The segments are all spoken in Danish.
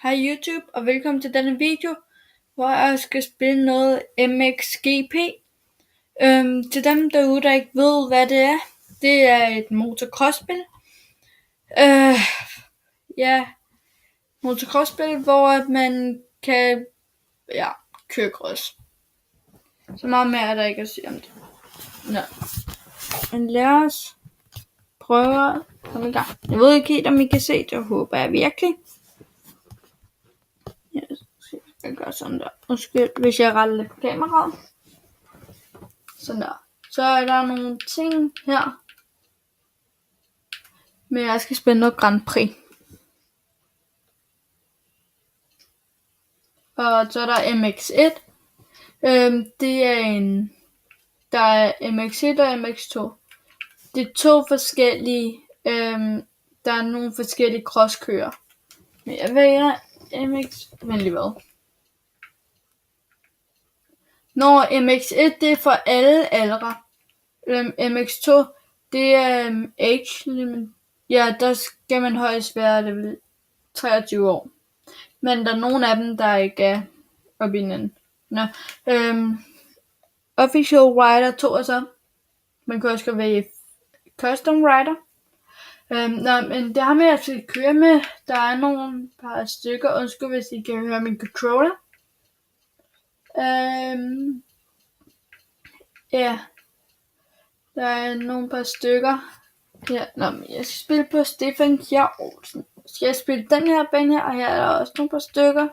Hej YouTube, og velkommen til denne video, hvor jeg skal spille noget MXGP. Til dem derude, der ikke ved, hvad det er et motocross-spil. Motocross-spil, hvor man kan køre cross. Så meget mere er der ikke at sige om det. Nå. Men lad os prøve at komme i gang. Jeg ved ikke helt, om I kan se det, jeg håber jeg virkelig. Jeg gør sådan der. Undskyld, hvis jeg retter lidt på kameraet. Sådan der. Så er der nogle ting her. Men jeg skal spille noget Grand Prix. Og så er der MX1. Det er der er MX1 og MX2. Det er to forskellige. Der er nogle forskellige crosskører. Men jeg vælger MX. Venlig hvad? Når MX1 det er for alle aldre. MX2 det er age limit. Ja, der skal man højst være level 23 år. Men der er nogle af dem, der ikke er oppe i den. Official Rider 2 er så. Man kan også vælge Custom Rider. Men det har vi altså køre med. Der er nogle par stykker. Undskyld, hvis I kan høre min controller. Der er nogle par stykker. Jeg skal spille på Stefan Kjær Olsen. Skal jeg spille den her bane her, og her er der også nogle par stykker.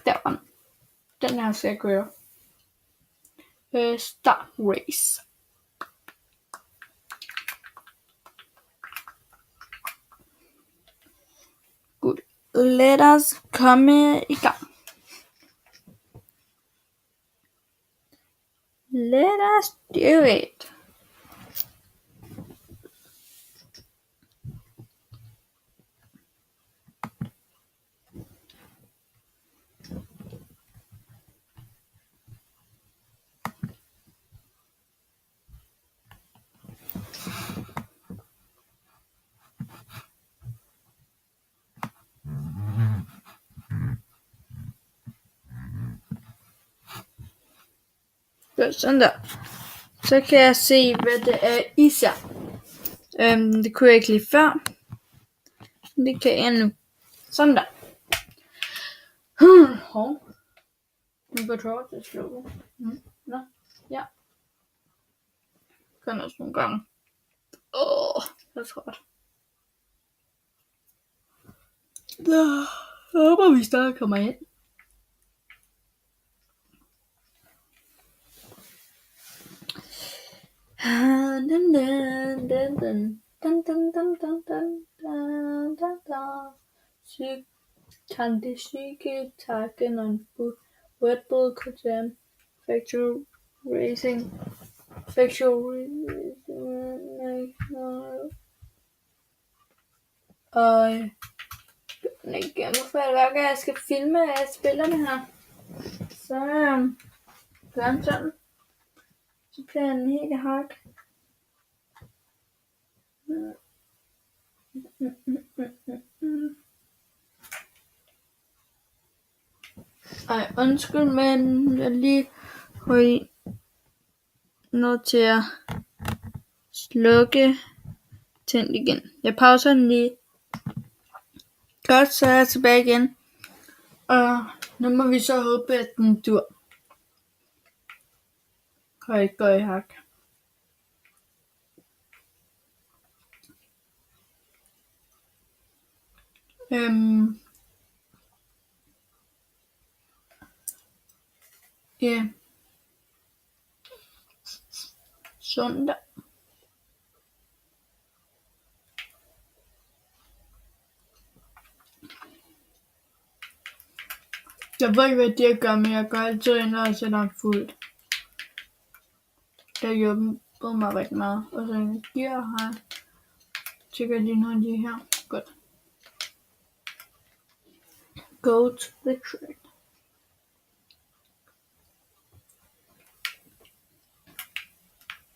Der var den. Den her skal jeg køre. Start race. Good. Let us komme i gang. Let us do it. Sådan der. Så kan jeg se, hvad det er især. Det kunne jeg ikke lige før. Det kan jeg nu. Sådan der. Nu går jeg til at slå. Ja. Kan også nogle gange. Jeg tror det. Jeg håber, vi stadig kommer ind. Kan det syge takken on Red Bull Jam Factual Racing og hvorfor jeg skal filme af spillerne her, så gør han sådan, så bliver han helt hak. Undskyld, men jeg lige nødt til at slukke tændt igen. Jeg pauser den lige. Godt, så er jeg tilbage igen. Og nu må vi så håbe, at den dur. Og ikke går i hak. Sådan der. Jeg ved ikke, hvad det gør, men jeg gør altid ind og sætter den fuldt. Det hjælper mig rigtig meget. Og så en gear her. Tjekker lige nogle af de her. Godt. Go to the track.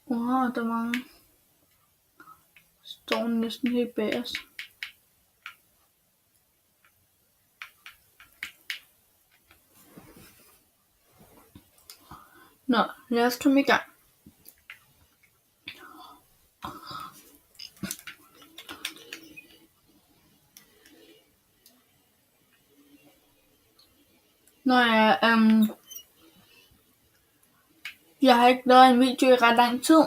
Der er mange står næsten helt bag os. Nå, lad os komme i gang. Jeg har ikke lavet en video i ret lang tid,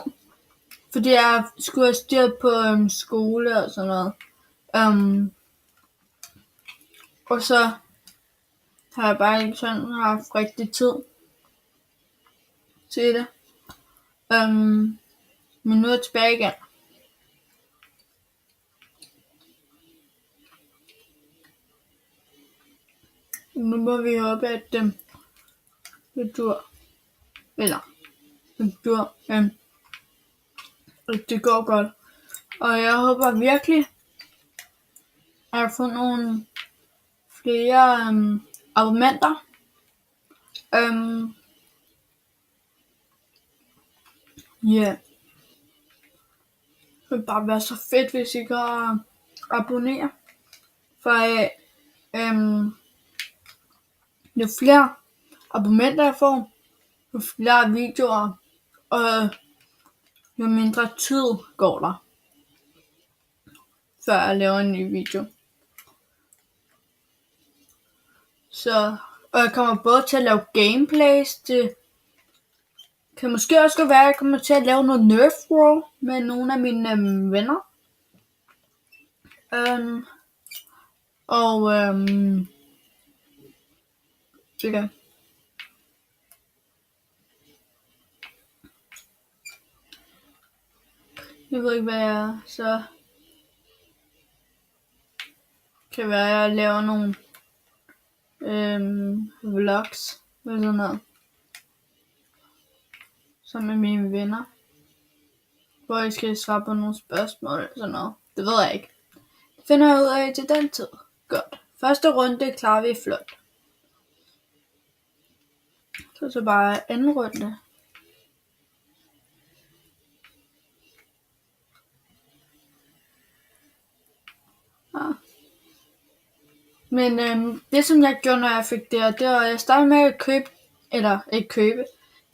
fordi jeg skulle have styr på skole og sådan noget. Og så har jeg bare ikke sådan haft rigtig tid til det. Men nu er jeg tilbage igen. Nu må vi håbe, at det dur. Eller det dur. Det går godt. Og jeg håber virkelig, at jeg får nogle flere abonnenter. Ja. Det vil bare være så fedt, hvis I kan abonnere. For jo flere abonnenter jeg får, jo flere videoer, og jo mindre tid går der, før jeg laver en ny video. Og jeg kommer både til at lave gameplays, det kan måske også være, at jeg kommer til at lave noget Nerf Brawl med nogle af mine venner. Okay. Jeg ved ikke, hvad jeg så kan være, at jeg laver nogle vlogs eller sådan noget, sammen med mine venner, hvor jeg skal svare på nogle spørgsmål eller sådan noget. Det ved jeg ikke. Det finder jeg ud af til den tid. Godt. Første runde klarer vi flot. Så bare anden runde. Ja. Men det som jeg gjorde, når jeg fik det var, at jeg startede med at købe, eller ikke købe,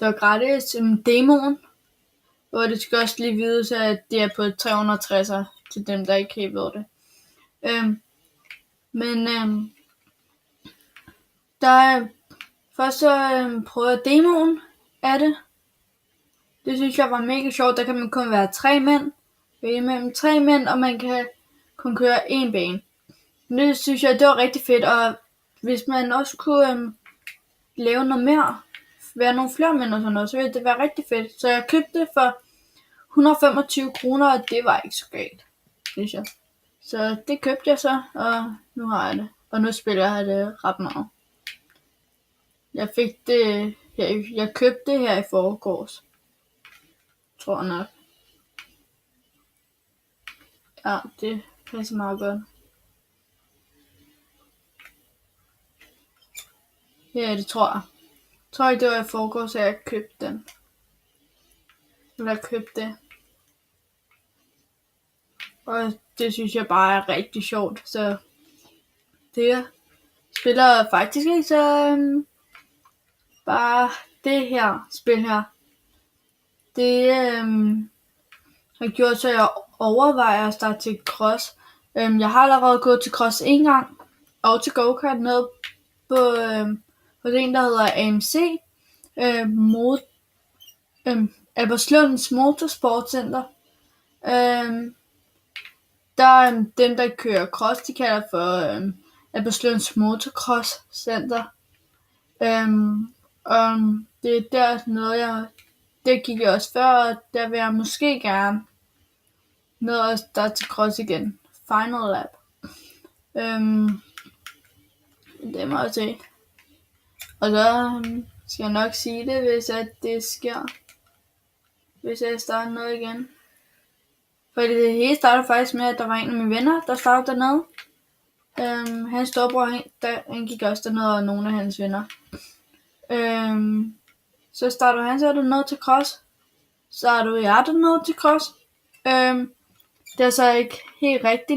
det var gratis demoen, hvor det skal også lige vide, så at det er på 360'er til dem, der ikke helt ved det. Der først så prøvede jeg demoen af det. Det synes jeg var mega sjovt. Der kan man kun være 3 mænd. Vælge mellem 3 mænd, og man kan kun køre 1 bane. Det synes jeg, det var rigtig fedt, og hvis man også kunne lave noget mere, være nogle flere mænd og sådan noget, så ville det være rigtig fedt. Så jeg købte det for 125 kroner, og det var ikke så galt, synes jeg. Så det købte jeg så, og nu har jeg det. Og nu spiller jeg det ret meget. Jeg fik det, jeg købte det her i forgårs, tror jeg nok. Ja, det passer meget godt. Ja, det tror jeg. Jeg tror ikke, det var i forgårs, at jeg købte den. Eller købte det. Og det synes jeg bare er rigtig sjovt. Så det spiller faktisk ikke så bare det her spil her. Det har gjort, så jeg overvejer at starte til cross. Jeg har allerede gået til cross en gang. Og til go-kart nede på en, der hedder AMC. Albertslunds Motorsportcenter. Der dem, der kører cross, de kalder for Albertslunds Motocross Center. Og det er der noget, det gik jeg også før, og der vil jeg måske gerne ned og starte til cross igen. Final lap. Det må jeg se. Og så skal jeg nok sige det, hvis at det sker. Hvis jeg starter noget igen. For det hele startede faktisk med, at der var en af mine venner, der startede dernede. Hans storebror, han gik også dernede, og nogle af hans venner. Så startede han så dernede til cross. Så startede jeg dernede til cross. Det er så ikke helt rigtigt.